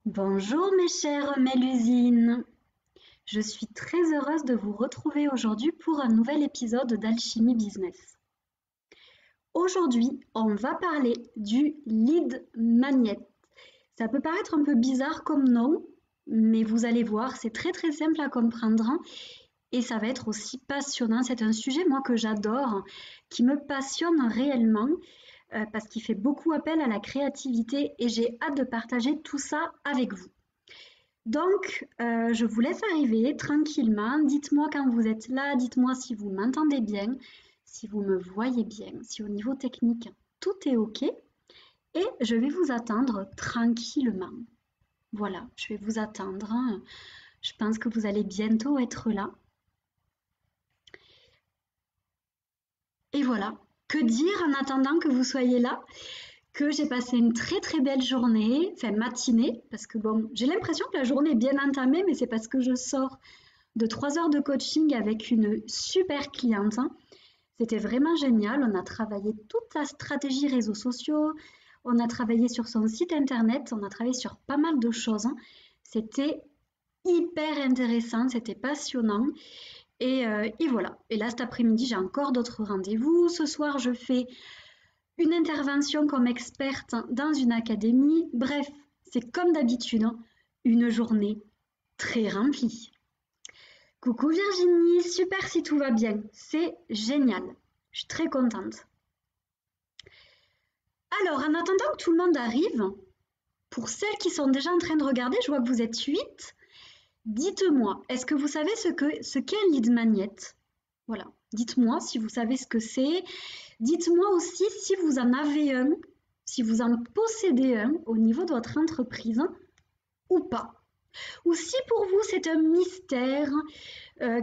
Bonjour mes chères Mélusines, je suis très heureuse de vous retrouver aujourd'hui pour un nouvel épisode d'Alchimie Business. Aujourd'hui, on va parler du lead magnet. Ça peut paraître un peu bizarre comme nom, mais vous allez voir, c'est très simple à comprendre et ça va être aussi passionnant. C'est un sujet moi que j'adore, qui me passionne réellement parce qu'il fait beaucoup appel à la créativité et j'ai hâte de partager tout ça avec vous. Donc, je vous laisse arriver tranquillement. Dites-moi quand vous êtes là, dites-moi si vous m'entendez bien, si vous me voyez bien, si au niveau technique tout est OK. Et je vais vous attendre tranquillement. Voilà, je vais vous attendre. Je pense que vous allez bientôt être là. Et voilà, que dire en attendant que vous soyez là? Que j'ai passé une très belle journée, enfin matinée, parce que bon, j'ai l'impression que la journée est bien entamée, mais c'est parce que je sors de 3 heures de coaching avec une super cliente. C'était vraiment génial. On a travaillé toute la stratégie réseaux sociaux, on a travaillé sur son site internet, on a travaillé sur pas mal de choses. C'était hyper intéressant, c'était passionnant. Et voilà. Et là, cet après-midi, j'ai encore d'autres rendez-vous. Ce soir, je fais une intervention comme experte dans une académie. Bref, c'est comme d'habitude, une journée très remplie. Coucou Virginie, super si tout va bien, c'est génial, je suis très contente. Alors, en attendant que tout le monde arrive, pour celles qui sont déjà en train de regarder, je vois que vous êtes 8. Dites-moi, est-ce que vous savez ce qu'est un lead magnet? Voilà, dites-moi si vous savez ce que c'est. Dites-moi aussi si vous en avez un, si vous en possédez un au niveau de votre entreprise ou pas. Ou si pour vous c'est un mystère,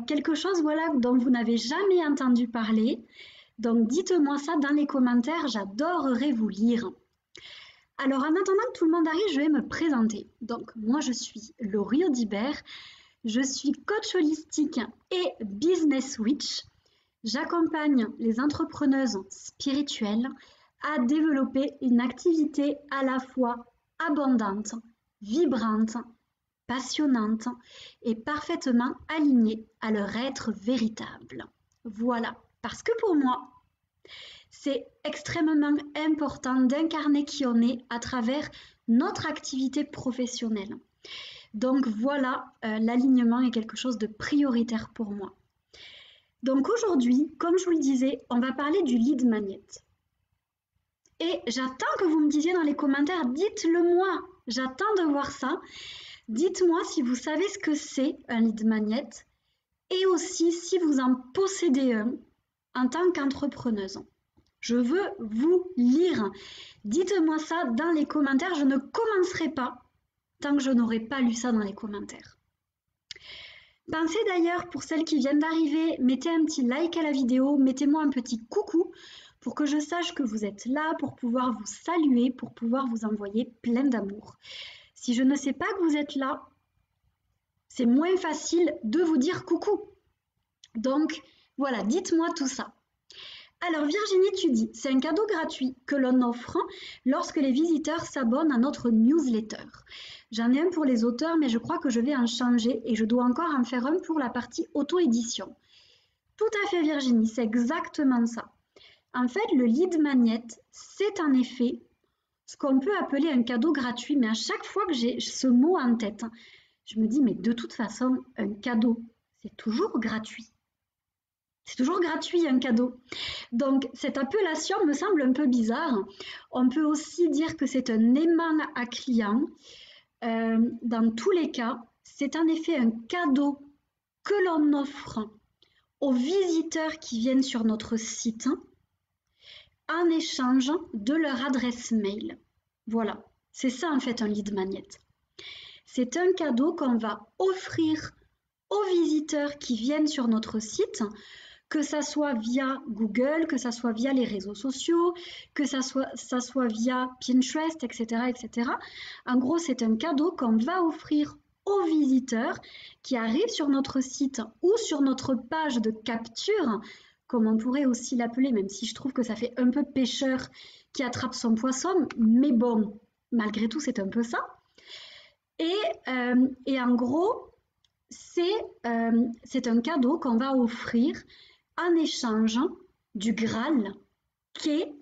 quelque chose voilà, dont vous n'avez jamais entendu parler. Donc dites-moi ça dans les commentaires, j'adorerais vous lire. Alors en attendant que tout le monde arrive, je vais me présenter. Donc moi je suis Laurie Audibert, je suis coach holistique et business witch. J'accompagne les entrepreneuses spirituelles à développer une activité à la fois abondante, vibrante, passionnante et parfaitement alignée à leur être véritable. Voilà, parce que pour moi, c'est extrêmement important d'incarner qui on est à travers notre activité professionnelle. Donc voilà, l'alignement est quelque chose de prioritaire pour moi. Donc aujourd'hui, comme je vous le disais, on va parler du lead magnet. Et j'attends que vous me disiez dans les commentaires, dites-le moi, j'attends de voir ça. Dites-moi si vous savez ce que c'est un lead magnet et aussi si vous en possédez un en tant qu'entrepreneuse. Je veux vous lire. Dites-moi ça dans les commentaires. Je ne commencerai pas tant que je n'aurai pas lu ça dans les commentaires. Pensez d'ailleurs, pour celles qui viennent d'arriver, mettez un petit like à la vidéo, mettez-moi un petit coucou pour que je sache que vous êtes là, pour pouvoir vous saluer, pour pouvoir vous envoyer plein d'amour. Si je ne sais pas que vous êtes là, c'est moins facile de vous dire coucou. Donc voilà, dites-moi tout ça. Alors Virginie, tu dis, c'est un cadeau gratuit que l'on offre lorsque les visiteurs s'abonnent à notre newsletter. J'en ai un pour les auteurs, mais je crois que je vais en changer et je dois encore en faire un pour la partie auto-édition. Tout à fait Virginie, c'est exactement ça. En fait, le lead magnet, c'est en effet ce qu'on peut appeler un cadeau gratuit, mais à chaque fois que j'ai ce mot en tête, je me dis, mais de toute façon, un cadeau, c'est toujours gratuit. C'est toujours gratuit un cadeau. Donc cette appellation me semble un peu bizarre. On peut aussi dire que c'est un aimant à client. Dans tous les cas, c'est en effet un cadeau que l'on offre aux visiteurs qui viennent sur notre site en échange de leur adresse mail. Voilà, c'est ça en fait un lead magnet. C'est un cadeau qu'on va offrir aux visiteurs qui viennent sur notre site, que ça soit via Google, que ça soit via les réseaux sociaux, que ça soit via Pinterest, etc., etc. En gros, c'est un cadeau qu'on va offrir aux visiteurs qui arrivent sur notre site ou sur notre page de capture, comme on pourrait aussi l'appeler, même si je trouve que ça fait un peu pêcheur qui attrape son poisson, mais bon, malgré tout, c'est un peu ça. Et en gros, c'est un cadeau qu'on va offrir en échange du Graal, qui est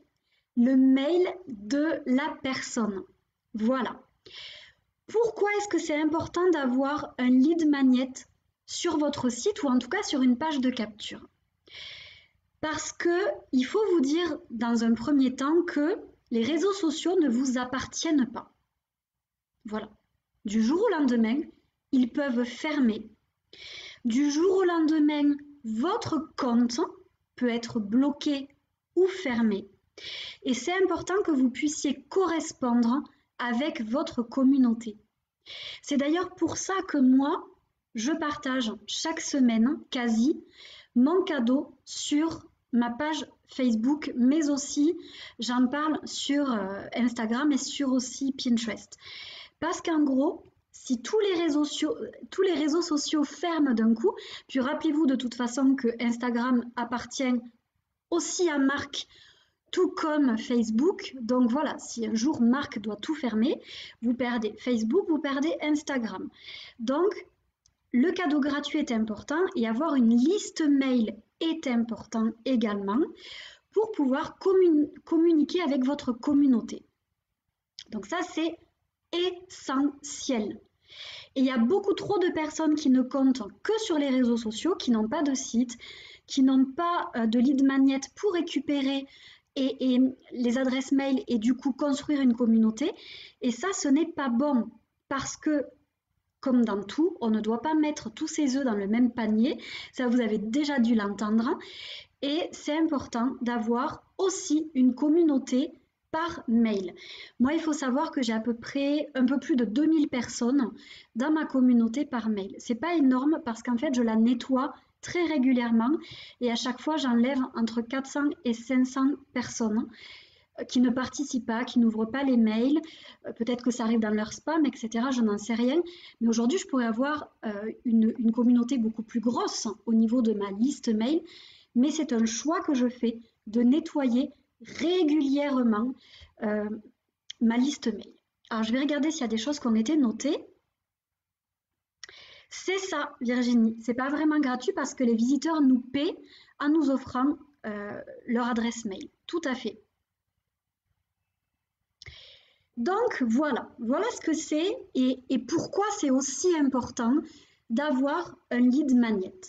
le mail de la personne. Voilà. Pourquoi est-ce que c'est important d'avoir un lead magnet sur votre site ou en tout cas sur une page de capture? Parce qu'il faut vous dire dans un premier temps que les réseaux sociaux ne vous appartiennent pas. Voilà. Du jour au lendemain, ils peuvent fermer. Du jour au lendemain, votre compte peut être bloqué ou fermé. Et c'est important que vous puissiez correspondre avec votre communauté. C'est d'ailleurs pour ça que moi, je partage chaque semaine, quasi, mon cadeau sur ma page Facebook, mais aussi j'en parle sur Instagram et sur aussi Pinterest. Parce qu'en gros, si tous les réseaux sociaux ferment d'un coup, puis rappelez-vous de toute façon que Instagram appartient aussi à Mark, tout comme Facebook. Donc voilà, si un jour Mark doit tout fermer, vous perdez Facebook, vous perdez Instagram. Donc, le cadeau gratuit est important et avoir une liste mail est important également pour pouvoir communiquer avec votre communauté. Donc ça, c'est essentiel. Et il y a beaucoup trop de personnes qui ne comptent que sur les réseaux sociaux, qui n'ont pas de site, qui n'ont pas de lead magnet pour récupérer et les adresses mail et du coup construire une communauté. Et ça, ce n'est pas bon parce que, comme dans tout, on ne doit pas mettre tous ses œufs dans le même panier. Ça, vous avez déjà dû l'entendre. Et c'est important d'avoir aussi une communauté par mail. Moi, il faut savoir que j'ai à peu près un peu plus de 2000 personnes dans ma communauté par mail. C'est pas énorme parce qu'en fait, je la nettoie très régulièrement et à chaque fois, j'enlève entre 400 et 500 personnes qui ne participent pas, qui n'ouvrent pas les mails. Peut-être que ça arrive dans leur spam, etc. Je n'en sais rien. Mais aujourd'hui, je pourrais avoir une communauté beaucoup plus grosse au niveau de ma liste mail. Mais c'est un choix que je fais de nettoyer régulièrement ma liste mail. Alors, je vais regarder s'il y a des choses qui ont été notées. C'est ça, Virginie. C'est pas vraiment gratuit parce que les visiteurs nous paient en nous offrant leur adresse mail. Tout à fait. Donc, voilà ce que c'est et pourquoi c'est aussi important d'avoir un lead magnet.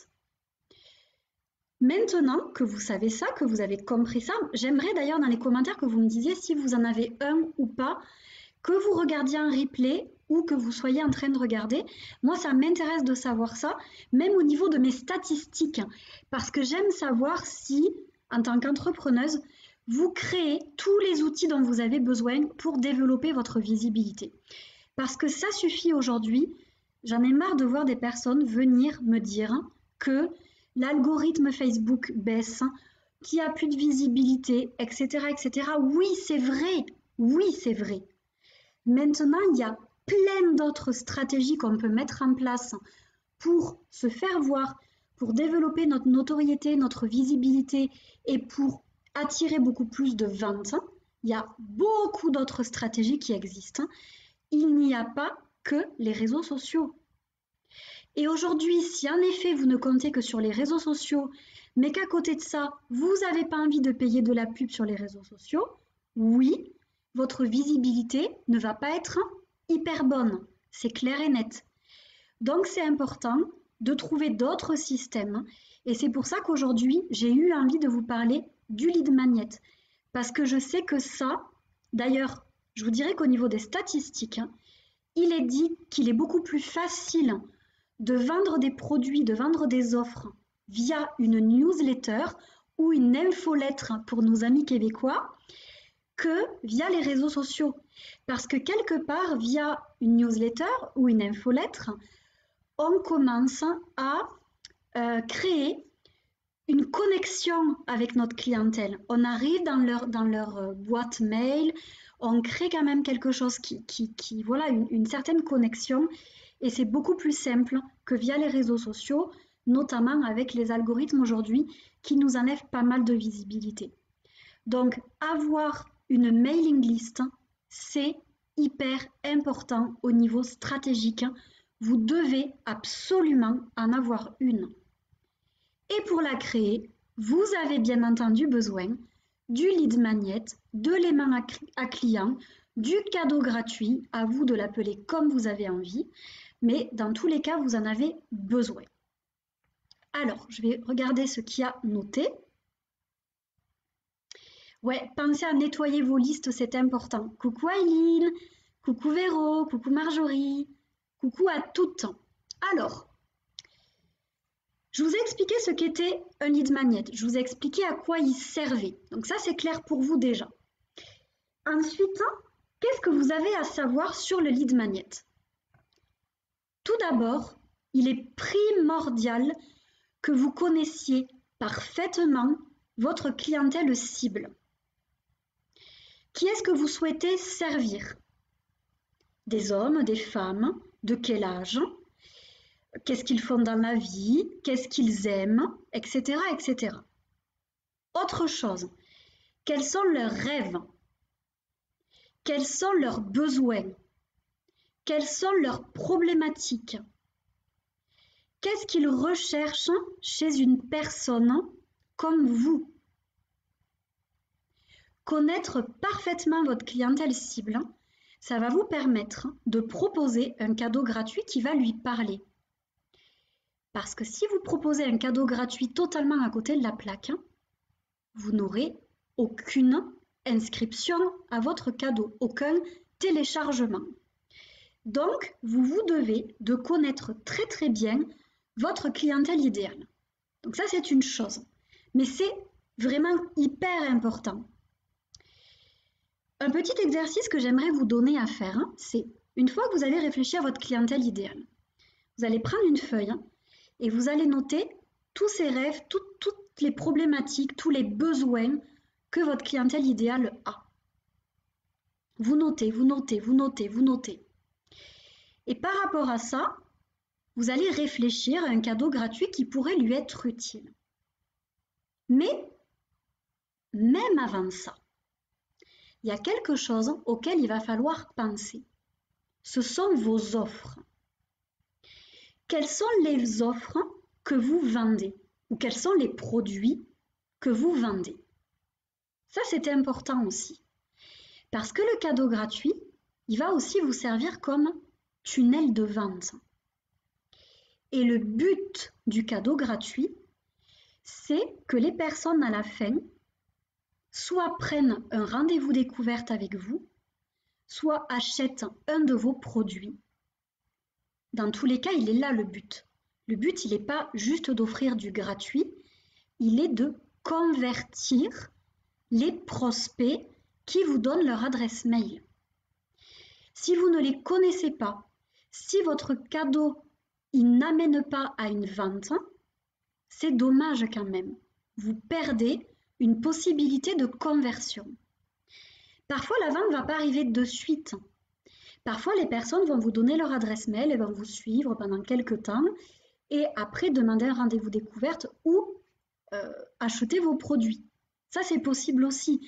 Maintenant que vous savez ça, que vous avez compris ça, j'aimerais d'ailleurs dans les commentaires que vous me disiez si vous en avez un ou pas, que vous regardiez un replay ou que vous soyez en train de regarder. Moi, ça m'intéresse de savoir ça, même au niveau de mes statistiques, parce que j'aime savoir si, en tant qu'entrepreneuse, vous créez tous les outils dont vous avez besoin pour développer votre visibilité. Parce que ça suffit aujourd'hui, j'en ai marre de voir des personnes venir me dire que l'algorithme Facebook baisse, qu'il n'y a plus de visibilité, etc., etc. Oui, c'est vrai. Oui, c'est vrai. Maintenant, il y a plein d'autres stratégies qu'on peut mettre en place pour se faire voir, pour développer notre notoriété, notre visibilité et pour attirer beaucoup plus de ventes. Il y a beaucoup d'autres stratégies qui existent. Il n'y a pas que les réseaux sociaux. Et aujourd'hui, si en effet vous ne comptez que sur les réseaux sociaux, mais qu'à côté de ça, vous n'avez pas envie de payer de la pub sur les réseaux sociaux, oui, votre visibilité ne va pas être hyper bonne, c'est clair et net. Donc c'est important de trouver d'autres systèmes et c'est pour ça qu'aujourd'hui, j'ai eu envie de vous parler du lead magnet. Parce que je sais que ça, d'ailleurs, je vous dirais qu'au niveau des statistiques, il est dit qu'il est beaucoup plus facile de vendre des produits, de vendre des offres via une newsletter ou une infolettre pour nos amis québécois que via les réseaux sociaux. Parce que quelque part, via une newsletter ou une infolettre, on commence à créer une connexion avec notre clientèle. On arrive dans leur boîte mail, on crée quand même quelque chose qui voilà, une certaine connexion. Et c'est beaucoup plus simple que via les réseaux sociaux, notamment avec les algorithmes aujourd'hui qui nous enlèvent pas mal de visibilité. Donc, avoir une mailing list, c'est hyper important au niveau stratégique. Vous devez absolument en avoir une. Et pour la créer, vous avez bien entendu besoin du lead magnet, de l'aimant à client, du cadeau gratuit, à vous de l'appeler comme vous avez envie, mais dans tous les cas, vous en avez besoin. Alors, je vais regarder ce qu'il y a noté. Ouais, pensez à nettoyer vos listes, c'est important. Coucou Aileen, coucou Véro, coucou Marjorie, coucou à toutes. Alors, je vous ai expliqué ce qu'était un lead magnet. Je vous ai expliqué à quoi il servait. Donc ça, c'est clair pour vous déjà. Ensuite, qu'est-ce que vous avez à savoir sur le lead magnet? Tout d'abord, il est primordial que vous connaissiez parfaitement votre clientèle cible. Qui est-ce que vous souhaitez servir? Des hommes, des femmes, de quel âge? Qu'est-ce qu'ils font dans la vie? Qu'est-ce qu'ils aiment? Etc., etc. Autre chose, quels sont leurs rêves? Quels sont leurs besoins? Quelles sont leurs problématiques? Qu'est-ce qu'ils recherchent chez une personne comme vous? Connaître parfaitement votre clientèle cible, ça va vous permettre de proposer un cadeau gratuit qui va lui parler. Parce que si vous proposez un cadeau gratuit totalement à côté de la plaque, vous n'aurez aucune inscription à votre cadeau, aucun téléchargement. Donc, vous devez de connaître très très bien votre clientèle idéale. Donc ça, c'est une chose. Mais c'est vraiment hyper important. Un petit exercice que j'aimerais vous donner à faire, c'est une fois que vous avez réfléchi à votre clientèle idéale, vous allez prendre une feuille et vous allez noter tous ces rêves, toutes les problématiques, tous les besoins que votre clientèle idéale a. Vous notez, vous notez, vous notez, vous notez. Et par rapport à ça, vous allez réfléchir à un cadeau gratuit qui pourrait lui être utile. Mais, même avant ça, il y a quelque chose auquel il va falloir penser. Ce sont vos offres. Quelles sont les offres que vous vendez? Ou quels sont les produits que vous vendez? Ça, c'est important aussi. Parce que le cadeau gratuit, il va aussi vous servir comme tunnel de vente. Et le but du cadeau gratuit, c'est que les personnes à la fin soit prennent un rendez-vous découverte avec vous, soit achètent un de vos produits. Dans tous les cas, il est là le but. Le but, il n'est pas juste d'offrir du gratuit, il est de convertir les prospects qui vous donnent leur adresse mail. Si vous ne les connaissez pas, si votre cadeau il n'amène pas à une vente, c'est dommage quand même. Vous perdez une possibilité de conversion. Parfois, la vente ne va pas arriver de suite. Parfois, les personnes vont vous donner leur adresse mail et vont vous suivre pendant quelques temps et après demander un rendez-vous découverte ou acheter vos produits. Ça, c'est possible aussi.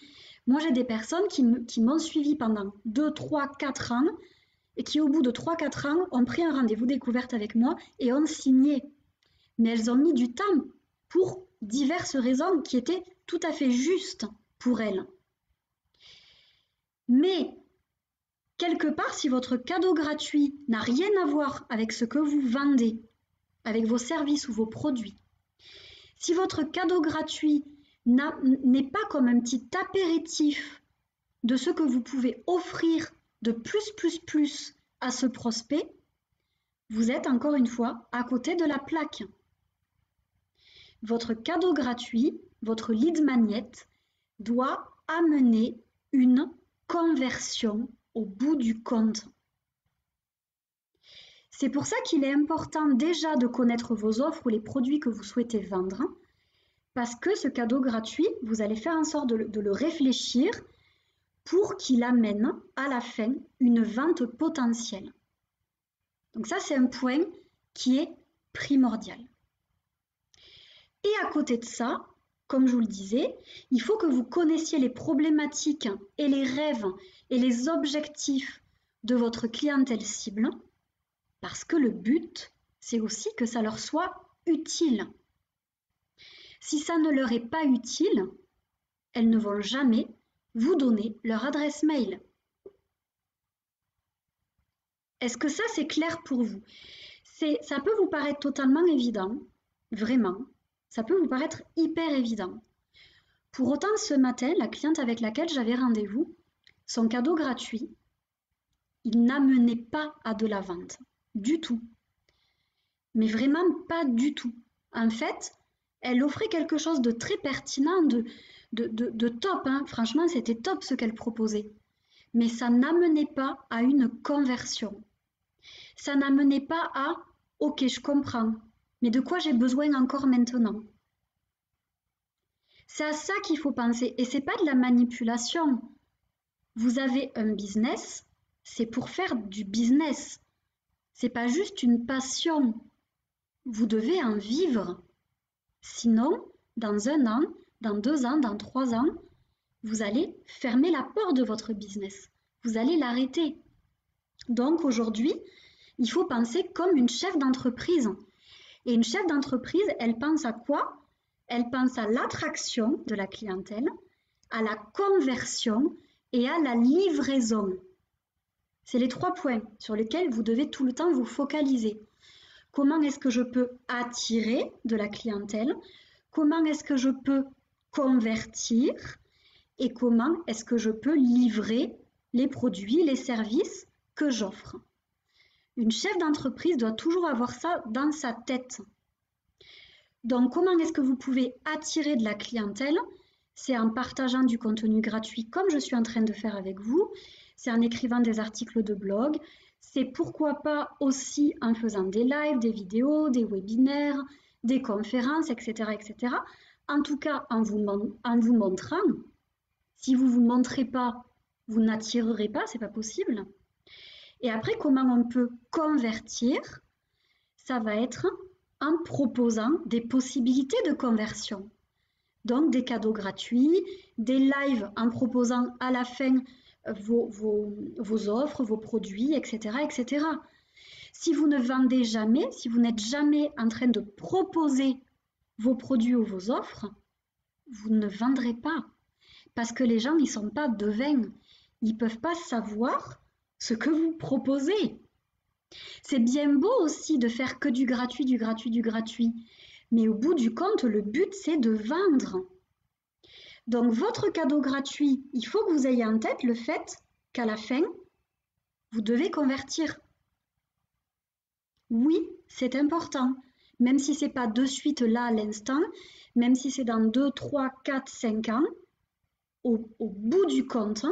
Moi, j'ai des personnes qui m'ont suivi pendant 2, 3, 4 ans et qui, au bout de 3-4 ans, ont pris un rendez-vous découverte avec moi et ont signé. Mais elles ont mis du temps pour diverses raisons qui étaient tout à fait justes pour elles. Mais, quelque part, si votre cadeau gratuit n'a rien à voir avec ce que vous vendez, avec vos services ou vos produits, si votre cadeau gratuit n'est pas comme un petit apéritif de ce que vous pouvez offrir de plus à ce prospect, vous êtes encore une fois à côté de la plaque. Votre cadeau gratuit, votre lead magnet, doit amener une conversion au bout du compte. C'est pour ça qu'il est important déjà de connaître vos offres ou les produits que vous souhaitez vendre, parce que ce cadeau gratuit, vous allez faire en sorte de le réfléchir pour qu'il amène à la fin une vente potentielle. Donc ça, c'est un point qui est primordial. Et à côté de ça, comme je vous le disais, il faut que vous connaissiez les problématiques et les rêves et les objectifs de votre clientèle cible parce que le but, c'est aussi que ça leur soit utile. Si ça ne leur est pas utile, elles ne vont jamais vous donner leur adresse mail. Est-ce que ça, c'est clair pour vous? Ça peut vous paraître totalement évident, vraiment. Ça peut vous paraître hyper évident. Pour autant, ce matin, la cliente avec laquelle j'avais rendez-vous, son cadeau gratuit, il n'amenait pas à de la vente, du tout. Mais vraiment pas du tout. En fait, elle offrait quelque chose de très pertinent, de top, hein. Franchement, c'était top ce qu'elle proposait. Mais ça n'amenait pas à une conversion. Ça n'amenait pas à « Ok, je comprends, mais de quoi j'ai besoin encore maintenant ?» C'est à ça qu'il faut penser. Et c'est pas de la manipulation. Vous avez un business, c'est pour faire du business. C'est pas juste une passion. Vous devez en vivre. Sinon, dans 1 an, dans 2 ans, dans 3 ans, vous allez fermer la porte de votre business. Vous allez l'arrêter. Donc aujourd'hui, il faut penser comme une chef d'entreprise. Et une chef d'entreprise, elle pense à quoi? Elle pense à l'attraction de la clientèle, à la conversion et à la livraison. C'est les 3 points sur lesquels vous devez tout le temps vous focaliser. Comment est-ce que je peux attirer de la clientèle? Comment est-ce que je peux convertir? Et comment est-ce que je peux livrer les produits, les services que j'offre? Une chef d'entreprise doit toujours avoir ça dans sa tête. Donc, comment est-ce que vous pouvez attirer de la clientèle? C'est en partageant du contenu gratuit comme je suis en train de faire avec vous. C'est en écrivant des articles de blog. C'est pourquoi pas aussi en faisant des lives, des vidéos, des webinaires, des conférences, etc. etc. En tout cas, en vous montrant. Si vous ne vous montrez pas, vous n'attirerez pas, c'est pas possible. Et après, comment on peut convertir? Ça va être en proposant des possibilités de conversion. Donc des cadeaux gratuits, des lives en proposant à la fin vos offres, vos produits, etc., etc. Si vous ne vendez jamais, si vous n'êtes jamais en train de proposer vos produits ou vos offres, vous ne vendrez pas. Parce que les gens, ils ne sont pas devins. Ils ne peuvent pas savoir ce que vous proposez. C'est bien beau aussi de faire que du gratuit, du gratuit, du gratuit. Mais au bout du compte, le but, c'est de vendre. Donc, votre cadeau gratuit, il faut que vous ayez en tête le fait qu'à la fin, vous devez convertir. Oui, c'est important. Même si ce n'est pas de suite là à l'instant, même si c'est dans 2, 3, 4, 5 ans, au bout du compte,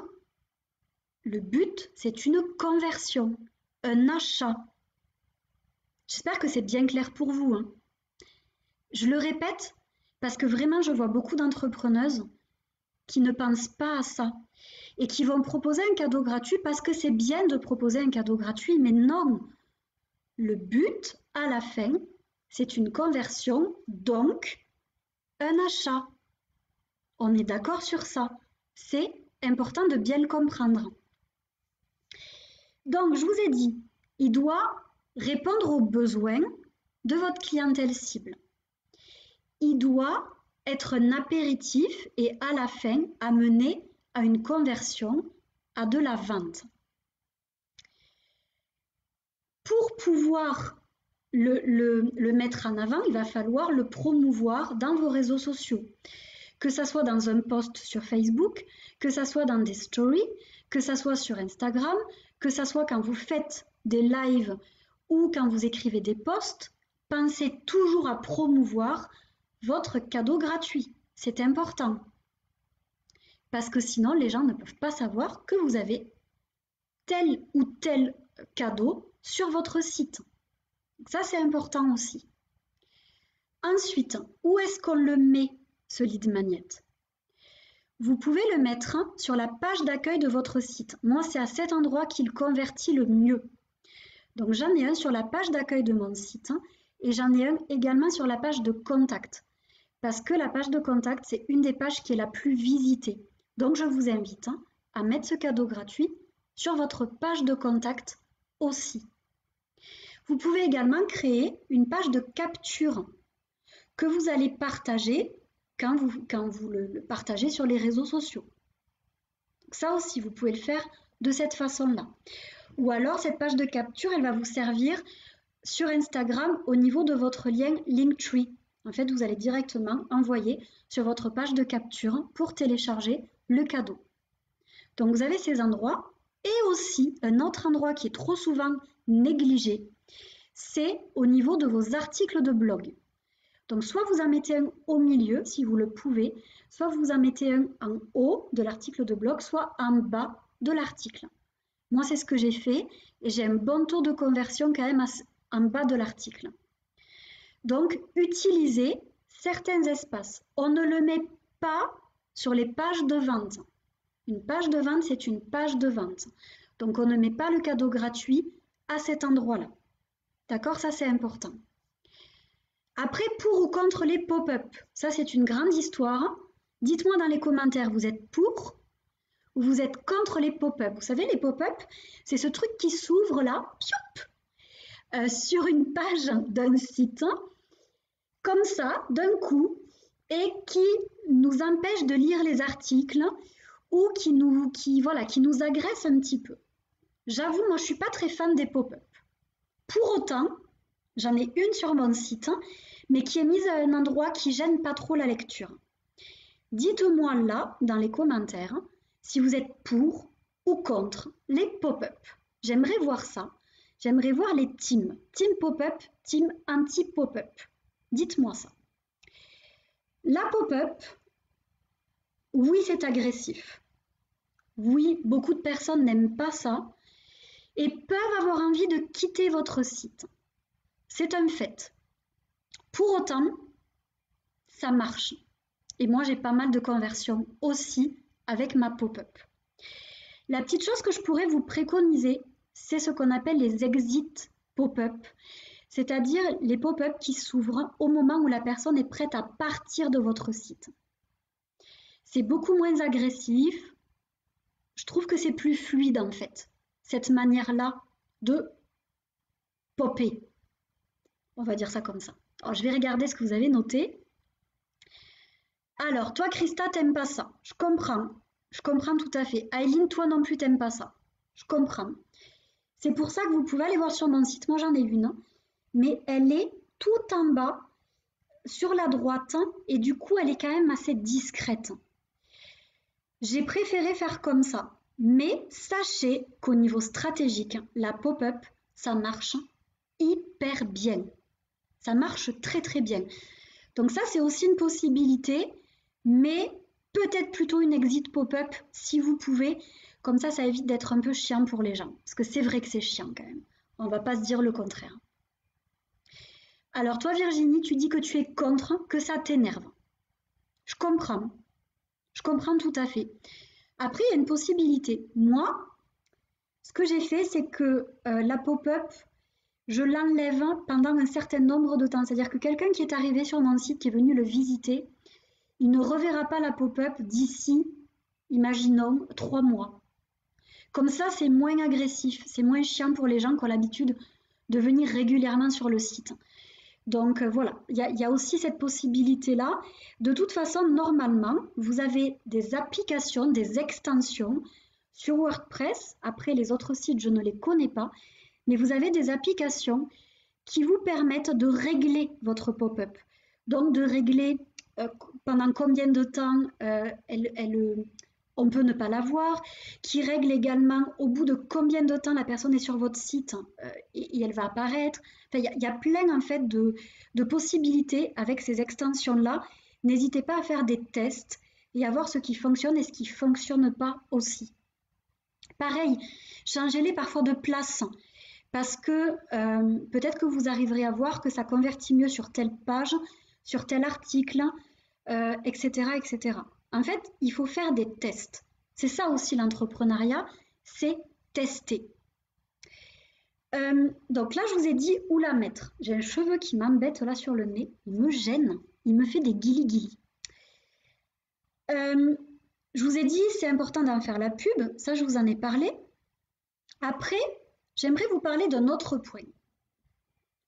le but, c'est une conversion, un achat. J'espère que c'est bien clair pour vous, hein. Je le répète parce que vraiment, je vois beaucoup d'entrepreneuses qui ne pensent pas à ça et qui vont proposer un cadeau gratuit parce que c'est bien de proposer un cadeau gratuit, mais non. Le but, à la fin, c'est une conversion, donc un achat. On est d'accord sur ça. C'est important de bien le comprendre. Donc, je vous ai dit, il doit répondre aux besoins de votre clientèle cible. Il doit être un apéritif et à la fin amener à une conversion, à de la vente. Pour pouvoir le mettre en avant, il va falloir le promouvoir dans vos réseaux sociaux. Que ça soit dans un post sur Facebook, que ça soit dans des stories, que ça soit sur Instagram, que ça soit quand vous faites des lives ou quand vous écrivez des posts, pensez toujours à promouvoir votre cadeau gratuit. C'est important. Parce que sinon, les gens ne peuvent pas savoir que vous avez tel ou tel cadeau sur votre site. Ça, c'est important aussi. Ensuite, où est-ce qu'on le met, ce lead magnet? Vous pouvez le mettre sur la page d'accueil de votre site. Moi, c'est à cet endroit qu'il convertit le mieux. Donc, j'en ai un sur la page d'accueil de mon site et j'en ai un également sur la page de contact. Parce que la page de contact, c'est une des pages qui est la plus visitée. Donc, je vous invite à mettre ce cadeau gratuit sur votre page de contact aussi. Vous pouvez également créer une page de capture que vous allez partager quand vous le partagez sur les réseaux sociaux. Donc ça aussi, vous pouvez le faire de cette façon-là. Ou alors, cette page de capture, elle va vous servir sur Instagram au niveau de votre lien Linktree. En fait, vous allez directement envoyer sur votre page de capture pour télécharger le cadeau. Donc, vous avez ces endroits et aussi un autre endroit qui est trop souvent négligé, c'est au niveau de vos articles de blog. Donc, soit vous en mettez un au milieu, si vous le pouvez, soit vous en mettez un en haut de l'article de blog, soit en bas de l'article. Moi, c'est ce que j'ai fait et j'ai un bon taux de conversion quand même en bas de l'article. Donc, utilisez certains espaces. On ne le met pas sur les pages de vente. Une page de vente, c'est une page de vente. Donc, on ne met pas le cadeau gratuit à cet endroit-là. D'accord? Ça, c'est important. Après, pour ou contre les pop-up, ça, c'est une grande histoire. Dites-moi dans les commentaires, vous êtes pour ou vous êtes contre les pop-up? Vous savez, les pop-up, c'est ce truc qui s'ouvre là, sur une page d'un site, comme ça, d'un coup, et qui nous empêche de lire les articles ou qui nous agresse un petit peu. J'avoue, moi, je ne suis pas très fan des pop-up. Pour autant, j'en ai une sur mon site, mais qui est mise à un endroit qui ne gêne pas trop la lecture. Dites-moi là, dans les commentaires, si vous êtes pour ou contre les pop-up. J'aimerais voir ça. J'aimerais voir les teams. Team pop-up, team anti-pop-up. Dites-moi ça. La pop-up, oui, c'est agressif. Oui, beaucoup de personnes n'aiment pas ça et peuvent avoir envie de quitter votre site. C'est un fait. Pour autant, ça marche. Et moi, j'ai pas mal de conversions aussi avec ma pop-up. La petite chose que je pourrais vous préconiser, c'est ce qu'on appelle les exit pop-up, c'est-à-dire les pop-up qui s'ouvrent au moment où la personne est prête à partir de votre site. C'est beaucoup moins agressif. Je trouve que c'est plus fluide en fait, cette manière-là de popper. On va dire ça comme ça. Alors, je vais regarder ce que vous avez noté. Alors, toi, Christa, t'aimes pas ça. Je comprends tout à fait. Aileen, toi non plus, t'aimes pas ça. Je comprends. C'est pour ça que vous pouvez aller voir sur mon site. Moi, j'en ai une, mais elle est tout en bas, sur la droite, et du coup, elle est quand même assez discrète. J'ai préféré faire comme ça. Mais sachez qu'au niveau stratégique, la pop-up, ça marche hyper bien. Ça marche très, très bien. Donc ça, c'est aussi une possibilité, mais peut-être plutôt une exit pop-up si vous pouvez. Comme ça évite d'être un peu chiant pour les gens. Parce que c'est vrai que c'est chiant quand même. On ne va pas se dire le contraire. Alors toi, Virginie, tu dis que tu es contre, que ça t'énerve. Je comprends. Je comprends tout à fait. Après, il y a une possibilité. Moi, ce que j'ai fait, c'est que la pop-up, je l'enlève pendant un certain nombre de temps. C'est-à-dire que quelqu'un qui est arrivé sur mon site, qui est venu le visiter, il ne reverra pas la pop-up d'ici, imaginons, 3 mois. Comme ça, c'est moins agressif, c'est moins chiant pour les gens qui ont l'habitude de venir régulièrement sur le site. Donc voilà, il y a aussi cette possibilité-là. De toute façon, normalement, vous avez des applications, des extensions sur WordPress. Après, les autres sites, je ne les connais pas. Mais vous avez des applications qui vous permettent de régler votre pop-up. Donc de régler pendant combien de temps on peut ne pas la voir, qui règle également au bout de combien de temps la personne est sur votre site et elle va apparaître. Enfin, y a plein en fait de possibilités avec ces extensions-là. N'hésitez pas à faire des tests et à voir ce qui fonctionne et ce qui ne fonctionne pas aussi. Pareil, changez-les parfois de place. Parce que peut-être que vous arriverez à voir que ça convertit mieux sur telle page, sur tel article, etc., etc. En fait, il faut faire des tests. C'est ça aussi l'entrepreneuriat, c'est tester. Donc là, je vous ai dit où la mettre. J'ai un cheveu qui m'embête là sur le nez, il me gêne, il me fait des guilis-guilis. Je vous ai dit, c'est important d'en faire la pub, ça je vous en ai parlé. Après, j'aimerais vous parler d'un autre point.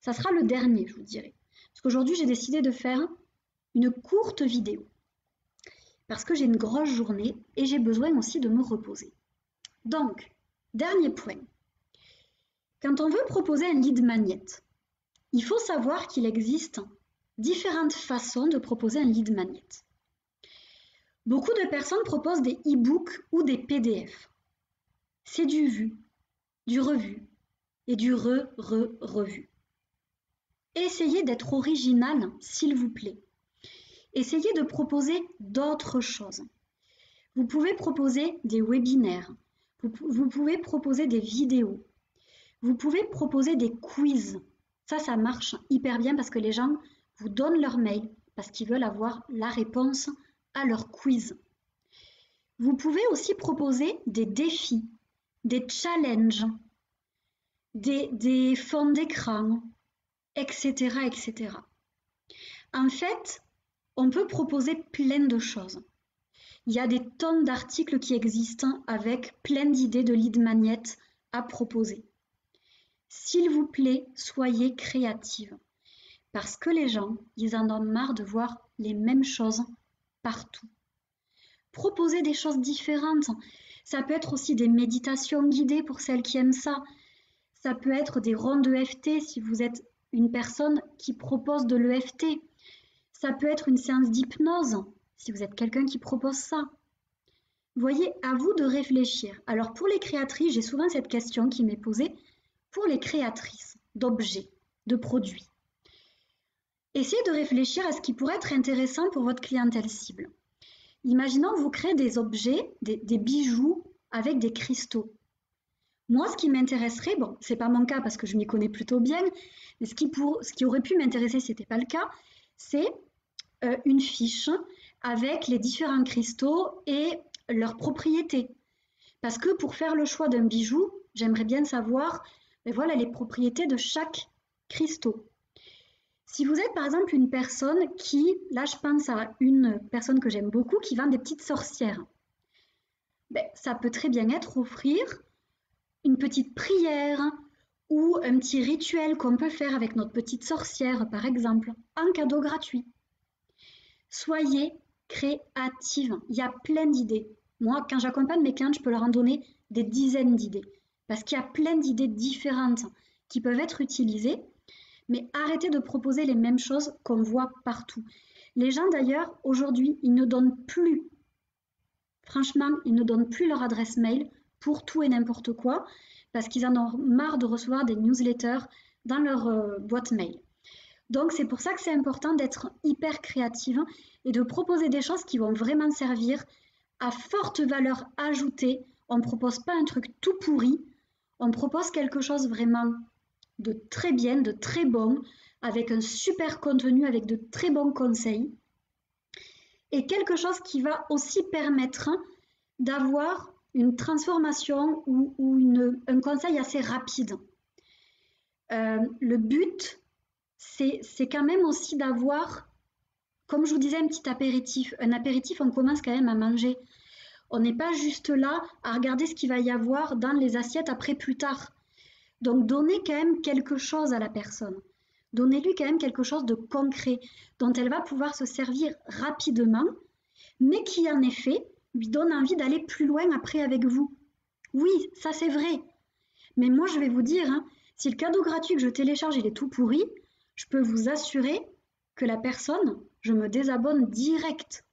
Ça sera le dernier, je vous dirai. Parce qu'aujourd'hui, j'ai décidé de faire une courte vidéo. Parce que j'ai une grosse journée et j'ai besoin aussi de me reposer. Donc, dernier point. Quand on veut proposer un lead magnet, il faut savoir qu'il existe différentes façons de proposer un lead magnet. Beaucoup de personnes proposent des e-books ou des PDF. C'est du vu, du revu et du revu. Essayez d'être original, s'il vous plaît. Essayez de proposer d'autres choses. Vous pouvez proposer des webinaires, vous pouvez proposer des vidéos, vous pouvez proposer des quiz. Ça marche hyper bien parce que les gens vous donnent leur mail parce qu'ils veulent avoir la réponse à leur quiz. Vous pouvez aussi proposer des défis, des challenges, des fonds d'écran, etc., etc. En fait, on peut proposer plein de choses. Il y a des tonnes d'articles qui existent avec plein d'idées de lead magnet à proposer. S'il vous plaît, soyez créative. Parce que les gens, ils en ont marre de voir les mêmes choses partout. Proposez des choses différentes. Ça peut être aussi des méditations guidées pour celles qui aiment ça. Ça peut être des rondes EFT si vous êtes une personne qui propose de l'EFT. Ça peut être une séance d'hypnose si vous êtes quelqu'un qui propose ça. Voyez, à vous de réfléchir. Alors pour les créatrices, j'ai souvent cette question qui m'est posée. Pour les créatrices d'objets, de produits, essayez de réfléchir à ce qui pourrait être intéressant pour votre clientèle cible. Imaginons que vous créez des objets, des bijoux avec des cristaux. Moi, ce qui m'intéresserait, bon, c'est pas mon cas parce que je m'y connais plutôt bien, mais ce qui aurait pu m'intéresser, si ce n'était pas le cas, c'est une fiche avec les différents cristaux et leurs propriétés. Parce que pour faire le choix d'un bijou, j'aimerais bien savoir voilà, les propriétés de chaque cristaux. Si vous êtes par exemple une personne qui, là je pense à une personne que j'aime beaucoup, qui vend des petites sorcières, ça peut très bien être offrir une petite prière ou un petit rituel qu'on peut faire avec notre petite sorcière par exemple, en cadeau gratuit. Soyez créative, il y a plein d'idées. Moi, quand j'accompagne mes clients, je peux leur en donner des dizaines d'idées. Parce qu'il y a plein d'idées différentes qui peuvent être utilisées, mais arrêtez de proposer les mêmes choses qu'on voit partout. Les gens d'ailleurs, aujourd'hui, ils ne donnent plus, franchement, ils ne donnent plus leur adresse mail pour tout et n'importe quoi, parce qu'ils en ont marre de recevoir des newsletters dans leur boîte mail. Donc c'est pour ça que c'est important d'être hyper créative et de proposer des choses qui vont vraiment servir à forte valeur ajoutée. On ne propose pas un truc tout pourri, on propose quelque chose vraiment de très bien, de très bon, avec un super contenu, avec de très bons conseils. Et quelque chose qui va aussi permettre d'avoir une transformation ou un conseil assez rapide. Le but, c'est quand même aussi d'avoir, comme je vous disais, un petit apéritif. Un apéritif, on commence quand même à manger. On n'est pas juste là à regarder ce qu'il va y avoir dans les assiettes après plus tard. Donc donnez quand même quelque chose à la personne. Donnez-lui quand même quelque chose de concret dont elle va pouvoir se servir rapidement, mais qui en effet lui donne envie d'aller plus loin après avec vous. Oui, ça c'est vrai. Mais moi je vais vous dire, si le cadeau gratuit que je télécharge il est tout pourri, je peux vous assurer que la personne, je me désabonne direct.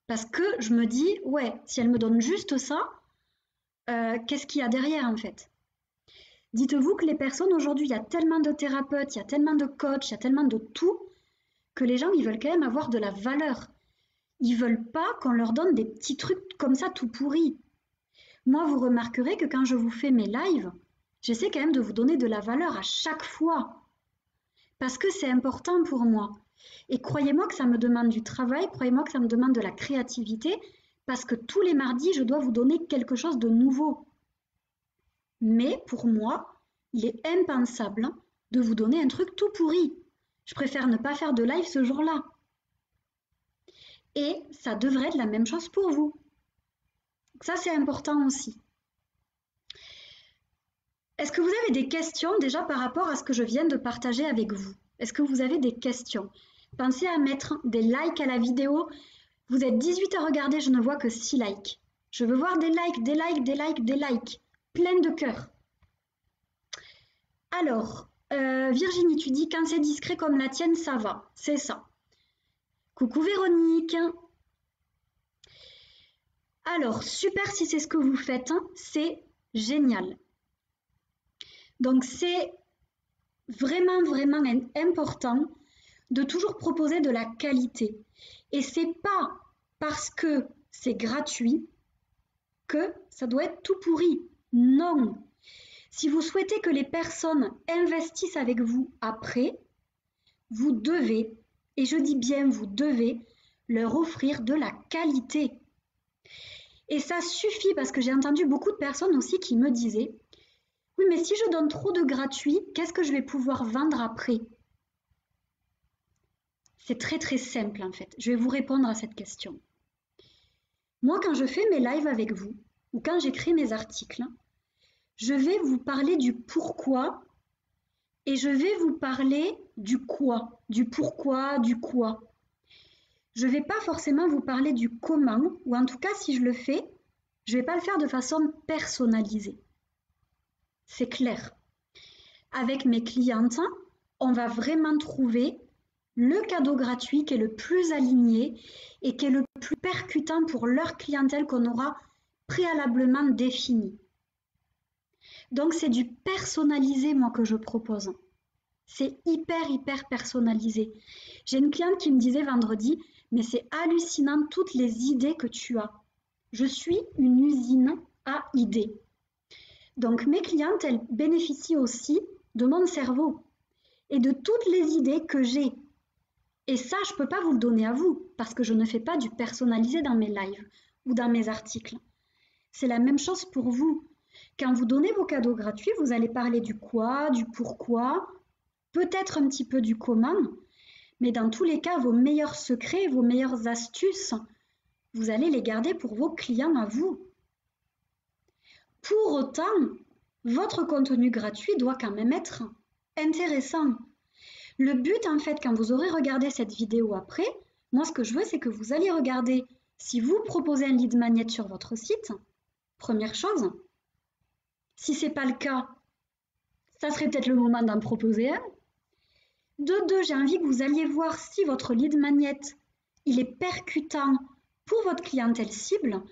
Parce que je me dis, ouais, si elle me donne juste ça, qu'est-ce qu'il y a derrière en fait? Dites-vous que les personnes aujourd'hui, il y a tellement de thérapeutes, il y a tellement de coachs, il y a tellement de tout, que les gens, ils veulent quand même avoir de la valeur. Ils veulent pas qu'on leur donne des petits trucs comme ça tout pourris. Moi, vous remarquerez que quand je vous fais mes lives, j'essaie quand même de vous donner de la valeur à chaque fois. Parce que c'est important pour moi. Et croyez-moi que ça me demande du travail, croyez-moi que ça me demande de la créativité, parce que tous les mardis, je dois vous donner quelque chose de nouveau. Mais pour moi, il est impensable de vous donner un truc tout pourri. Je préfère ne pas faire de live ce jour-là. Et ça devrait être la même chose pour vous. Donc ça, c'est important aussi. Est-ce que vous avez des questions déjà par rapport à ce que je viens de partager avec vous? Est-ce que vous avez des questions? Pensez à mettre des likes à la vidéo. Vous êtes 18 à regarder, je ne vois que 6 likes. Je veux voir des likes, des likes, des likes, des likes. Plein de cœurs. Alors, Virginie, tu dis quand c'est discret comme la tienne, ça va. C'est ça. Coucou Véronique. Alors, super si c'est ce que vous faites, hein, c'est génial. Donc, c'est vraiment, vraiment important de toujours proposer de la qualité. Et c'est pas parce que c'est gratuit que ça doit être tout pourri. Non. Si vous souhaitez que les personnes investissent avec vous après, vous devez, et je dis bien vous devez, leur offrir de la qualité. Et ça suffit parce que j'ai entendu beaucoup de personnes aussi qui me disaient « Oui, mais si je donne trop de gratuit, qu'est-ce que je vais pouvoir vendre après ?» C'est très très simple en fait. Je vais vous répondre à cette question. Moi, quand je fais mes lives avec vous, ou quand j'écris mes articles, je vais vous parler du pourquoi et je vais vous parler du quoi, du pourquoi, du quoi. Je ne vais pas forcément vous parler du comment, ou en tout cas, si je le fais, je ne vais pas le faire de façon personnalisée. C'est clair. Avec mes clientes, on va vraiment trouver le cadeau gratuit qui est le plus aligné et qui est le plus percutant pour leur clientèle qu'on aura préalablement défini. Donc c'est du personnalisé moi que je propose. C'est hyper personnalisé. J'ai une cliente qui me disait vendredi, mais c'est hallucinant toutes les idées que tu as. Je suis une usine à idées. Donc mes clientes, elles bénéficient aussi de mon cerveau et de toutes les idées que j'ai. Et ça, je ne peux pas vous le donner à vous parce que je ne fais pas du personnalisé dans mes lives ou dans mes articles. C'est la même chose pour vous. Quand vous donnez vos cadeaux gratuits, vous allez parler du quoi, du pourquoi, peut-être un petit peu du comment, mais dans tous les cas, vos meilleurs secrets, vos meilleures astuces, vous allez les garder pour vos clients à vous. Pour autant, votre contenu gratuit doit quand même être intéressant. Le but, en fait, quand vous aurez regardé cette vidéo après, moi, ce que je veux, c'est que vous allez regarder si vous proposez un lead magnet sur votre site, première chose. Si ce n'est pas le cas, ça serait peut-être le moment d'en proposer un. De deux, j'ai envie que vous alliez voir si votre lead magnet, il est percutant pour votre clientèle cible.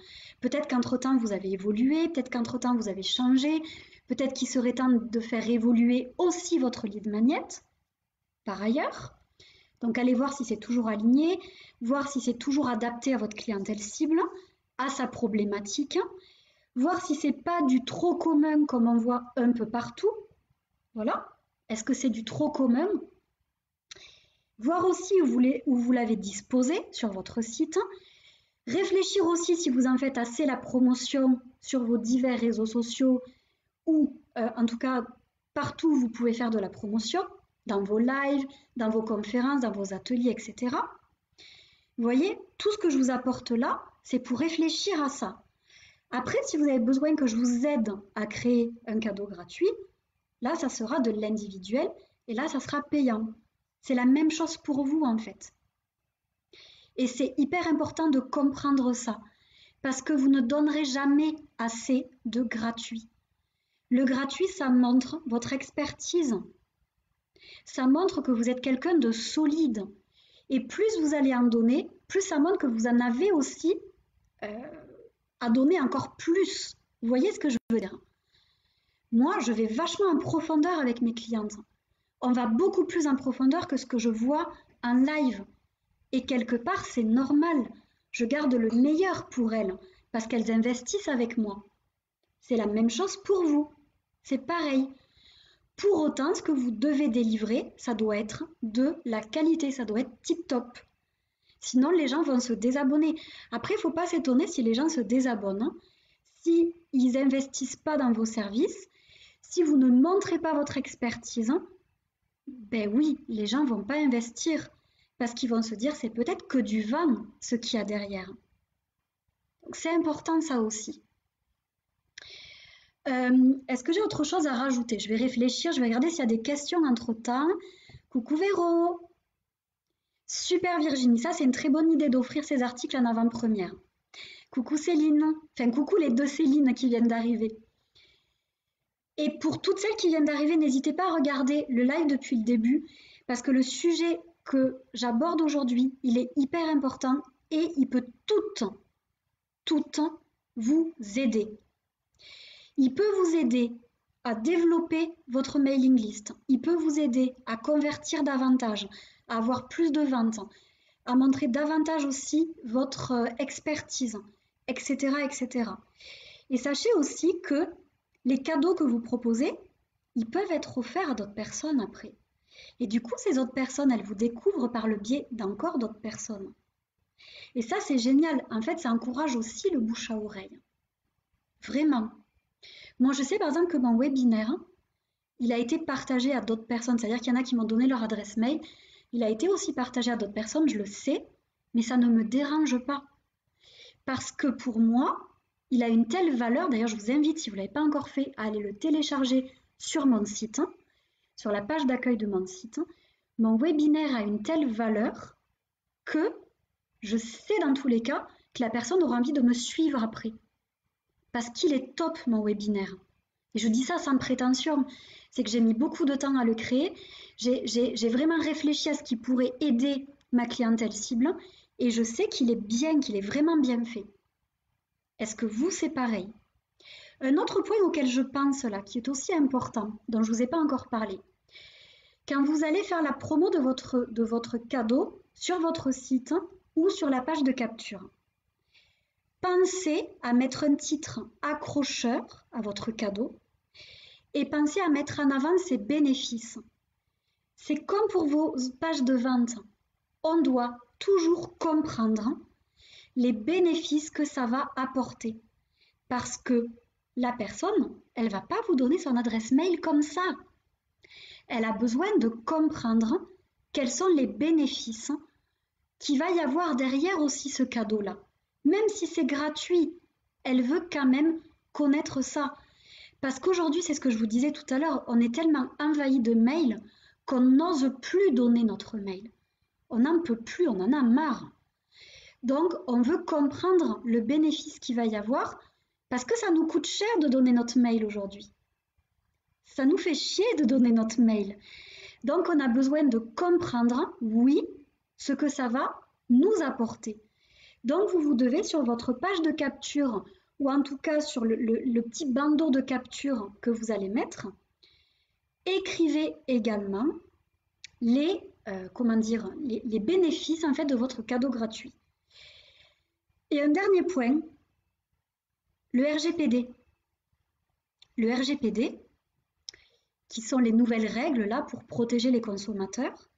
Peut-être qu'entre-temps, vous avez évolué, peut-être qu'entre-temps, vous avez changé, peut-être qu'il serait temps de faire évoluer aussi votre lead magnet par ailleurs. Donc, allez voir si c'est toujours aligné, voir si c'est toujours adapté à votre clientèle cible, à sa problématique, voir si c'est pas du trop commun comme on voit un peu partout. Voilà. Est-ce que c'est du trop commun? Voir aussi où vous l'avez disposé sur votre site. Réfléchir aussi si vous en faites assez la promotion sur vos divers réseaux sociaux ou en tout cas partout où vous pouvez faire de la promotion, dans vos lives, dans vos conférences, dans vos ateliers, etc. Vous voyez, tout ce que je vous apporte là, c'est pour réfléchir à ça. Après, si vous avez besoin que je vous aide à créer un cadeau gratuit, là, ça sera de l'individuel et là, ça sera payant. C'est la même chose pour vous, en fait. Et c'est hyper important de comprendre ça, parce que vous ne donnerez jamais assez de gratuit. Le gratuit, ça montre votre expertise. Ça montre que vous êtes quelqu'un de solide. Et plus vous allez en donner, plus ça montre que vous en avez aussi à donner encore plus. Vous voyez ce que je veux dire? Moi, je vais vachement en profondeur avec mes clientes. On va beaucoup plus en profondeur que ce que je vois en live. Et quelque part, c'est normal. Je garde le meilleur pour elles parce qu'elles investissent avec moi. C'est la même chose pour vous. C'est pareil. Pour autant, ce que vous devez délivrer, ça doit être de la qualité, ça doit être tip-top. Sinon, les gens vont se désabonner. Après, il ne faut pas s'étonner si les gens se désabonnent, s'ils n'investissent pas dans vos services, si vous ne montrez pas votre expertise. Ben oui, les gens ne vont pas investir parce qu'ils vont se dire c'est peut-être que du vent ce qu'il y a derrière. Donc c'est important ça aussi. Est-ce que j'ai autre chose à rajouter? Je vais réfléchir, je vais regarder s'il y a des questions entre-temps. Coucou Véro! Super Virginie, ça c'est une très bonne idée d'offrir ces articles en avant-première. Coucou Céline, enfin coucou les deux Céline qui viennent d'arriver. Et pour toutes celles qui viennent d'arriver, n'hésitez pas à regarder le live depuis le début parce que le sujet que j'aborde aujourd'hui, il est hyper important et il peut tout vous aider. Il peut vous aider à développer votre mailing list. Il peut vous aider à convertir davantage, à avoir plus de ventes, à montrer davantage aussi votre expertise, etc., etc. Et sachez aussi que les cadeaux que vous proposez, ils peuvent être offerts à d'autres personnes après. Et du coup, ces autres personnes, elles vous découvrent par le biais d'encore d'autres personnes. Et ça, c'est génial. En fait, ça encourage aussi le bouche à oreille. Vraiment. Moi, je sais par exemple que mon webinaire, il a été partagé à d'autres personnes. C'est-à-dire qu'il y en a qui m'ont donné leur adresse mail. Il a été aussi partagé à d'autres personnes, je le sais, mais ça ne me dérange pas. Parce que pour moi, il a une telle valeur. D'ailleurs, je vous invite, si vous ne l'avez pas encore fait, à aller le télécharger sur mon site, sur la page d'accueil de mon site. Mon webinaire a une telle valeur que je sais dans tous les cas que la personne aura envie de me suivre après. Parce qu'il est top, mon webinaire. Et je dis ça sans prétention. C'est que j'ai mis beaucoup de temps à le créer. J'ai vraiment réfléchi à ce qui pourrait aider ma clientèle cible. Et je sais qu'il est bien, qu'il est vraiment bien fait. Est-ce que vous, c'est pareil? Un autre point auquel je pense là, qui est aussi important, dont je ne vous ai pas encore parlé. Quand vous allez faire la promo de votre cadeau sur votre site ou sur la page de capture, pensez à mettre un titre accrocheur à votre cadeau et pensez à mettre en avant ses bénéfices. C'est comme pour vos pages de vente. On doit toujours comprendre les bénéfices que ça va apporter. Parce que la personne, elle ne va pas vous donner son adresse mail comme ça. Elle a besoin de comprendre quels sont les bénéfices qu'il va y avoir derrière aussi ce cadeau-là. Même si c'est gratuit, elle veut quand même connaître ça. Parce qu'aujourd'hui, c'est ce que je vous disais tout à l'heure, on est tellement envahi de mails qu'on n'ose plus donner notre mail. On n'en peut plus, on en a marre. Donc, on veut comprendre le bénéfice qu'il va y avoir parce que ça nous coûte cher de donner notre mail aujourd'hui. Ça nous fait chier de donner notre mail. Donc, on a besoin de comprendre, oui, ce que ça va nous apporter. Donc, vous devez, sur votre page de capture, ou en tout cas sur le petit bandeau de capture que vous allez mettre, écrivez également les bénéfices en fait, de votre cadeau gratuit. Et un dernier point, le RGPD. Le RGPD, qui sont les nouvelles règles là pour protéger les consommateurs,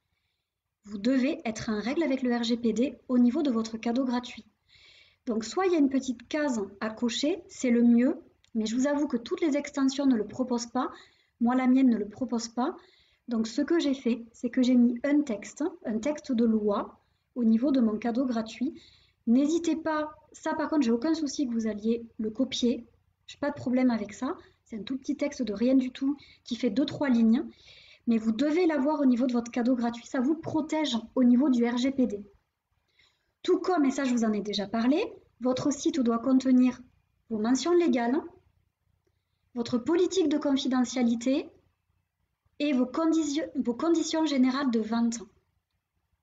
vous devez être en règle avec le RGPD au niveau de votre cadeau gratuit. Donc soit il y a une petite case à cocher, c'est le mieux, mais je vous avoue que toutes les extensions ne le proposent pas. Moi, la mienne ne le propose pas. Donc ce que j'ai fait, c'est que j'ai mis un texte de loi au niveau de mon cadeau gratuit. N'hésitez pas, ça par contre, j'ai aucun souci que vous alliez le copier. Je n'ai pas de problème avec ça. C'est un tout petit texte de rien du tout qui fait 2-3 lignes. Mais vous devez l'avoir au niveau de votre cadeau gratuit. Ça vous protège au niveau du RGPD. Tout comme, et ça je vous en ai déjà parlé, votre site doit contenir vos mentions légales, votre politique de confidentialité et vos conditions générales de vente.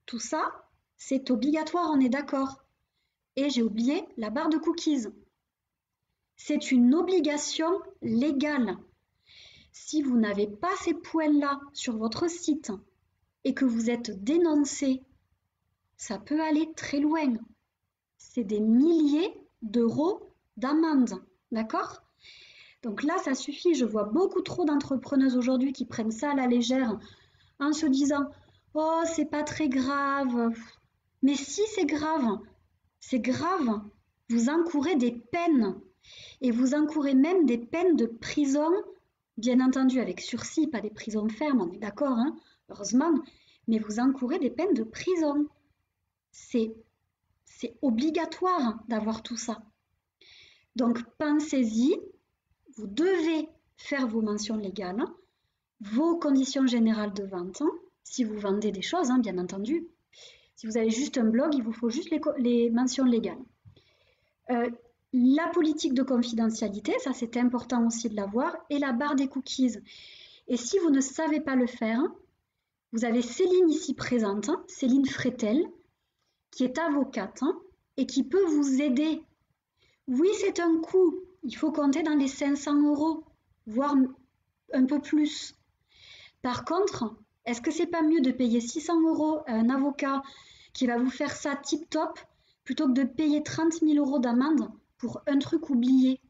Tout ça, c'est obligatoire, on est d'accord. Et j'ai oublié la barre de cookies. C'est une obligation légale. Si vous n'avez pas ces points-là sur votre site et que vous êtes dénoncé, ça peut aller très loin. C'est des milliers d'euros d'amende, d'accord? Donc là, ça suffit. Je vois beaucoup trop d'entrepreneuses aujourd'hui qui prennent ça à la légère en se disant « Oh, c'est pas très grave ». Mais si c'est grave, vous encourez des peines. Et vous encourez même des peines de prison, bien entendu avec sursis, pas des prisons fermes, on est d'accord, hein, heureusement, mais vous encourez des peines de prison. C'est obligatoire d'avoir tout ça. Donc pensez-y, vous devez faire vos mentions légales, vos conditions générales de vente, si vous vendez des choses, bien entendu. Si vous avez juste un blog, il vous faut juste les mentions légales. La politique de confidentialité, ça c'est important aussi de l'avoir, et la barre des cookies. Et si vous ne savez pas le faire, vous avez Céline ici présente, Céline Fretel, qui est avocate et qui peut vous aider. Oui, c'est un coût, il faut compter dans les 500 €, voire un peu plus. Par contre, est-ce que c'est pas mieux de payer 600 € à un avocat qui va vous faire ça tip-top plutôt que de payer 30 000 € d'amende pour un truc oublié?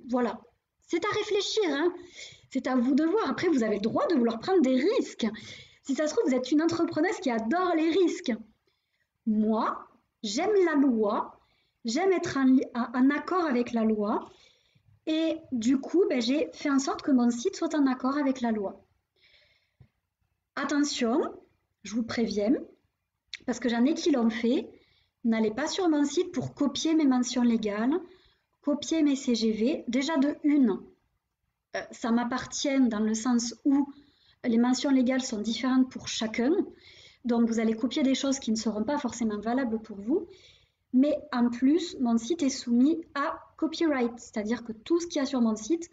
Voilà, c'est à réfléchir, c'est à vous de voir. Après, vous avez le droit de vouloir prendre des risques. Si ça se trouve, vous êtes une entrepreneuse qui adore les risques. Moi, j'aime la loi, j'aime être en accord avec la loi. Et du coup, j'ai fait en sorte que mon site soit en accord avec la loi. Attention, je vous préviens, parce que j'en ai qui l'ont fait, n'allez pas sur mon site pour copier mes mentions légales, copier mes CGV. Déjà de une, ça m'appartient dans le sens où les mentions légales sont différentes pour chacun. Donc vous allez copier des choses qui ne seront pas forcément valables pour vous. Mais en plus, mon site est soumis à copyright, c'est-à-dire que tout ce qu'il y a sur mon site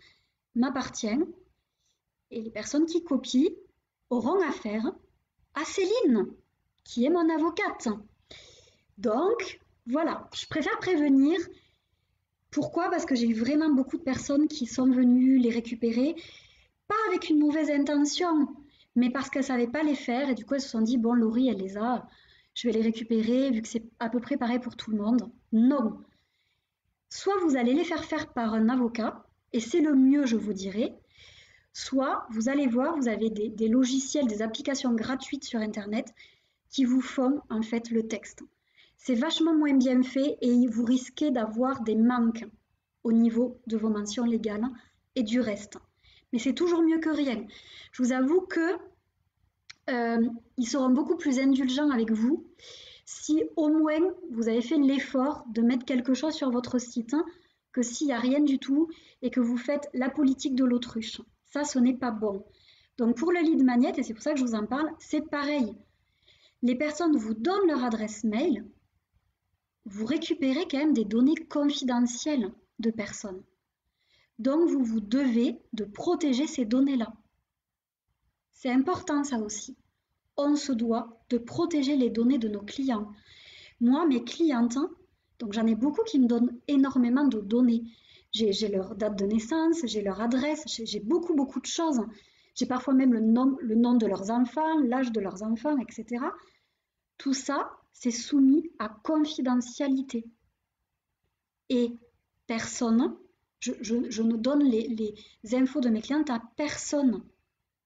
m'appartient. Et les personnes qui copient auront affaire à Céline, qui est mon avocate. Donc, voilà, je préfère prévenir. Pourquoi? Parce que j'ai eu vraiment beaucoup de personnes qui sont venues les récupérer, pas avec une mauvaise intention, mais parce qu'elles ne savaient pas les faire et du coup elles se sont dit, bon, Laurie, elle les a, je vais les récupérer vu que c'est à peu près pareil pour tout le monde. Non. Soit vous allez les faire par un avocat, et c'est le mieux, je vous dirais, soit vous allez voir, vous avez des logiciels, des applications gratuites sur Internet qui vous font en fait le texte. C'est vachement moins bien fait et vous risquez d'avoir des manques au niveau de vos mentions légales et du reste. Mais c'est toujours mieux que rien. Je vous avoue que ils seront beaucoup plus indulgents avec vous si au moins vous avez fait l'effort de mettre quelque chose sur votre site que s'il n'y a rien du tout et que vous faites la politique de l'autruche. Ça, ce n'est pas bon. Donc pour le lead magnet, et c'est pour ça que je vous en parle, c'est pareil. Les personnes vous donnent leur adresse mail, vous récupérez quand même des données confidentielles de personnes. Donc vous vous devez de protéger ces données-là. C'est important ça aussi. On se doit de protéger les données de nos clients. Moi, mes clientes, donc j'en ai beaucoup qui me donnent énormément de données. J'ai leur date de naissance, j'ai leur adresse, j'ai beaucoup de choses. J'ai parfois même le nom de leurs enfants, l'âge de leurs enfants, etc. Tout ça, c'est soumis à confidentialité. Et personne, je ne donne les infos de mes clientes à personne.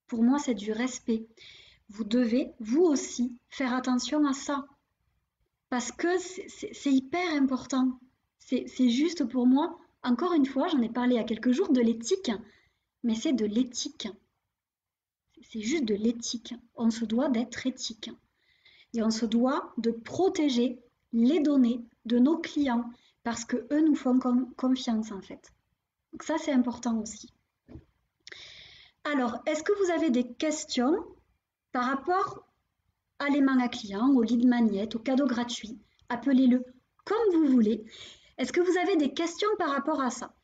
Pour moi, c'est du respect. Vous devez, vous aussi, faire attention à ça. Parce que c'est hyper important. C'est juste pour moi, encore une fois, j'en ai parlé il y a quelques jours, de l'éthique. Mais c'est de l'éthique. C'est juste de l'éthique. On se doit d'être éthique. Et on se doit de protéger les données de nos clients parce qu'eux nous font confiance en fait. Donc ça, c'est important aussi. Alors, est-ce que vous avez des questions par rapport à l'aimant à client, au lead magnet, au cadeau gratuit? Appelez-le comme vous voulez. Est-ce que vous avez des questions par rapport à ça?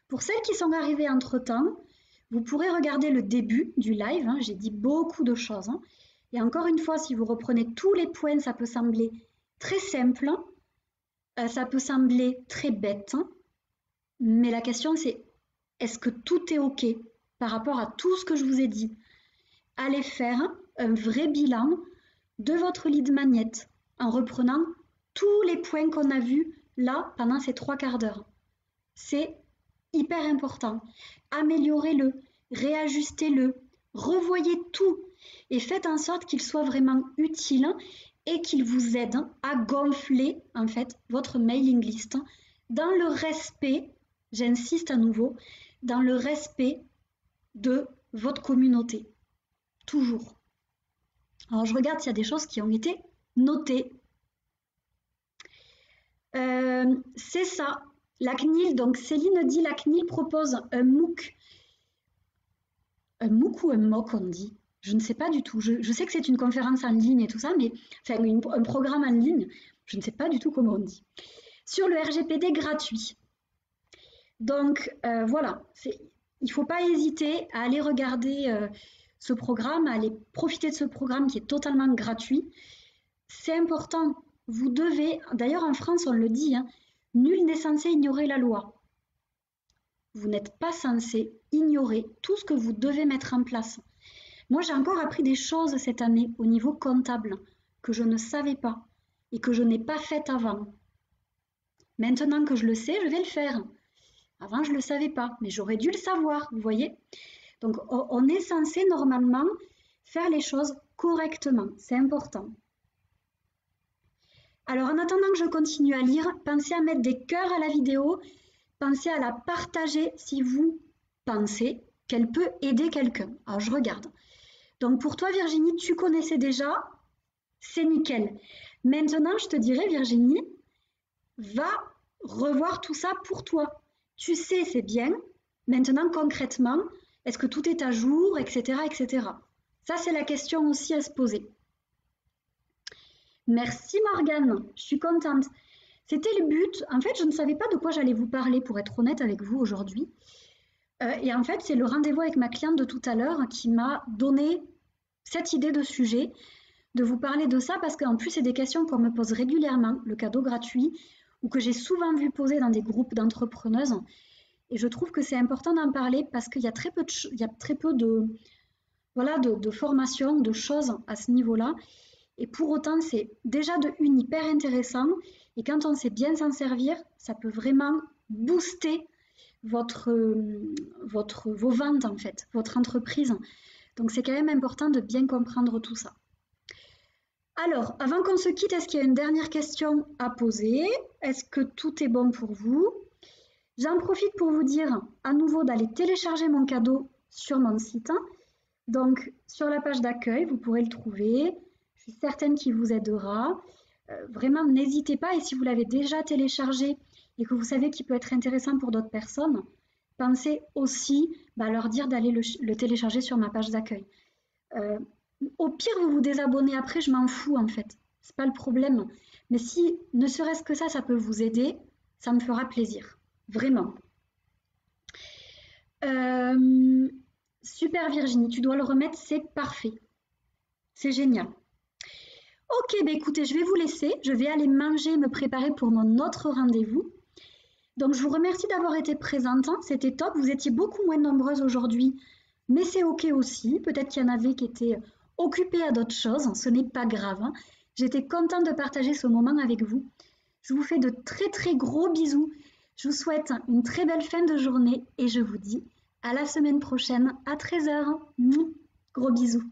Pour celles qui sont arrivées entre-temps, vous pourrez regarder le début du live. J'ai dit beaucoup de choses. Et encore une fois, si vous reprenez tous les points, ça peut sembler très simple, ça peut sembler très bête, mais la question c'est, est-ce que tout est OK par rapport à tout ce que je vous ai dit? Allez faire un vrai bilan de votre lead magnet en reprenant tous les points qu'on a vus là pendant ces 3/4 d'heure. C'est hyper important. Améliorez-le, réajustez-le, revoyez tout et faites en sorte qu'il soit vraiment utile et qu'il vous aide à gonfler en fait votre mailing list dans le respect, j'insiste à nouveau, dans le respect de votre communauté. Toujours. Alors je regarde s'il y a des choses qui ont été notées. C'est ça. La CNIL, donc Céline dit la CNIL propose un MOOC. Un MOOC ou un MOOC, on dit? Je ne sais pas du tout. Je sais que c'est une conférence en ligne et tout ça, mais enfin un programme en ligne, je ne sais pas du tout comment on dit. Sur le RGPD gratuit. Donc voilà, il ne faut pas hésiter à aller regarder ce programme, à aller profiter de ce programme qui est totalement gratuit. C'est important, vous devez, d'ailleurs en France on le dit, hein, nul n'est censé ignorer la loi. Vous n'êtes pas censé ignorer tout ce que vous devez mettre en place. Moi, j'ai encore appris des choses cette année au niveau comptable que je ne savais pas et que je n'ai pas faites avant. Maintenant que je le sais, je vais le faire. Avant, je ne le savais pas, mais j'aurais dû le savoir, vous voyez. Donc, on est censé normalement faire les choses correctement. C'est important. Alors, en attendant que je continue à lire, pensez à mettre des cœurs à la vidéo. Pensez à la partager si vous pensez qu'elle peut aider quelqu'un. Alors, je regarde. Donc, pour toi, Virginie, tu connaissais déjà. C'est nickel. Maintenant, je te dirais, Virginie, va revoir tout ça pour toi. Tu sais, c'est bien. Maintenant, concrètement, est-ce que tout est à jour, etc., etc. Ça, c'est la question aussi à se poser. Merci Morgane, je suis contente. C'était le but. En fait, je ne savais pas de quoi j'allais vous parler, pour être honnête avec vous aujourd'hui. Et en fait, c'est le rendez-vous avec ma cliente de tout à l'heure qui m'a donné cette idée de sujet, de vous parler de ça, parce qu'en plus, c'est des questions qu'on me pose régulièrement, le cadeau gratuit, ou que j'ai souvent vu poser dans des groupes d'entrepreneuses. Et je trouve que c'est important d'en parler parce qu'il y a très peu de formations, de choses à ce niveau-là. Et pour autant, c'est déjà de une hyper intéressant. Et quand on sait bien s'en servir, ça peut vraiment booster vos ventes en fait, votre entreprise. Donc c'est quand même important de bien comprendre tout ça. Alors, avant qu'on se quitte, est-ce qu'il y a une dernière question à poser? Est-ce que tout est bon pour vous? J'en profite pour vous dire à nouveau d'aller télécharger mon cadeau sur mon site. Donc, sur la page d'accueil, vous pourrez le trouver. Je suis certaine qu'il vous aidera. Vraiment, n'hésitez pas. Et si vous l'avez déjà téléchargé et que vous savez qu'il peut être intéressant pour d'autres personnes, pensez aussi à leur dire d'aller le télécharger sur ma page d'accueil. Au pire, vous vous désabonnez après, je m'en fous en fait. C'est pas le problème. Mais si, ne serait-ce que ça peut vous aider, ça me fera plaisir. Vraiment. Super Virginie, tu dois le remettre, c'est parfait. C'est génial. Ok, bah écoutez, je vais vous laisser. Je vais aller manger, me préparer pour mon autre rendez-vous. Donc je vous remercie d'avoir été présente. C'était top. Vous étiez beaucoup moins nombreuses aujourd'hui, mais c'est ok aussi. Peut-être qu'il y en avait qui étaient occupées à d'autres choses. Ce n'est pas grave. J'étais contente de partager ce moment avec vous. Je vous fais de très très gros bisous. Je vous souhaite une très belle fin de journée et je vous dis à la semaine prochaine à 13h. Gros bisous.